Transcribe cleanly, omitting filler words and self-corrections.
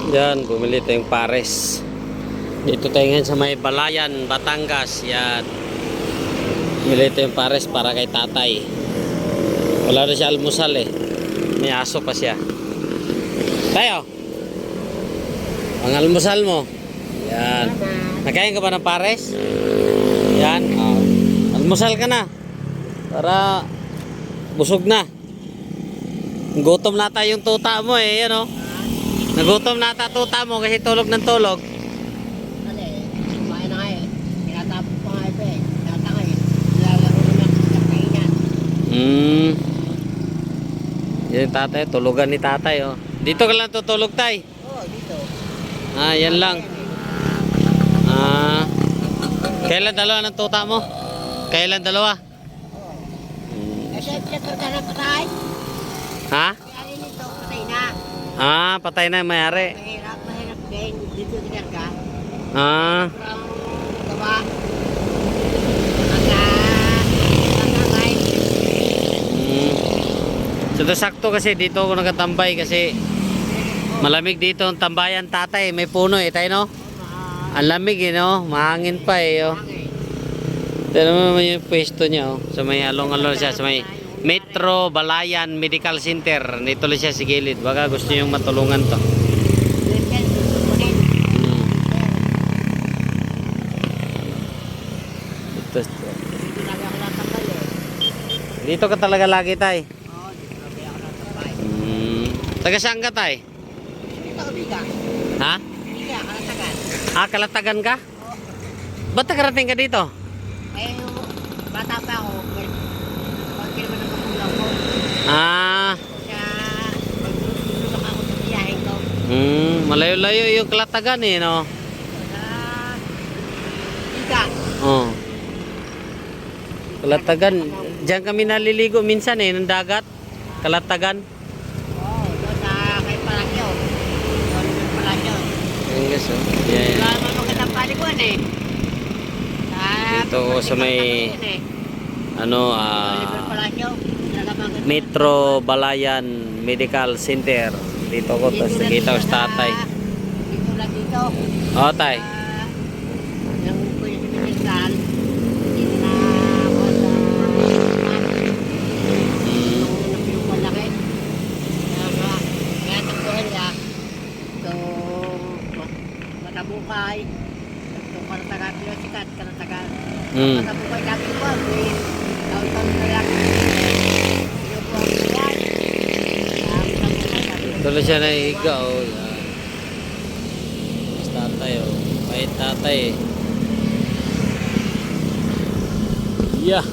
Yan, bumili tayong pares. Dito tayo ngayon sa may Balayan, Batangas. Yan. Bumili tayong pares para kay tatay. Wala na siya almusal eh. May aso pa siya. Tayo. Ang almusal mo. Yan. Nakain ka ba ng pares? Yan. Almusal ka na. Para busog na. Gutom na tayo yung tuta mo eh. Yan o. Nagutom na ata tuta mo kasi tulog ng tulog. Ano eh, kumain na nga eh. Tinatapos pa nga ito eh. Tinatanga eh. Nilalaro na ng kainan. Yan tatay, tulugan ni tatay oh. Dito ka lang tutulog tay? Oo, dito. Yan lang. Kailan dalawa ng tuta mo? Kailan dalawa? Kasi siyempre ka na patay. Ha? Kaya rin ito, patay na. Patay na yung mayari. Mahirap din. Dito tinarga. Ah. From gawa. Hanggang So sakto kasi dito ako nakatambay kasi malamig dito ang tambayan tatay. May puno eh tayo no? Ang lamig eh no? Mahangin pa eh oh. Tignan mo naman yung pwesto niya oh. So may along-along siya. So may Metro Balayan Medical Center. Dito lang siya sa gilid. Baka gusto nyo matulungan to. Dito ka talaga lagi tay. Taga saan ka tay? Ha? Kalatagan ka? Ba't nakarating ka dito? Eh, bata pa ako. Pagkil naman ang kapulang ko. Kaya, magtutulog ako sa biyahin ko. Malayo-layo yung Kalatagan eh no? Ika. Oh. Kalatagan. Diyan kami naliligo minsan eh, ng dagat. Kalatagan. Doon sa kay Palakyo. Doon sa Palakyo. Ayun guys oh. Yeah. Wala naman magandang paliguan eh. Dito sa may Metro Balayan Medical Center. Dito ko tapos nakita ko sa tatay. Dito lang dito. Oo tay. Yung kuya sa Minsan. Dito na ako sa yung malaki. Kaya takbuhan niya. So, matabukay. Itong Kalatagan. Yung sikat Kalatagan. Matabukay lagi ko. Taon-taon na lang. Tuloy siya na higa oh. Mas tatay oh. Kahit tatay eh. Yeah.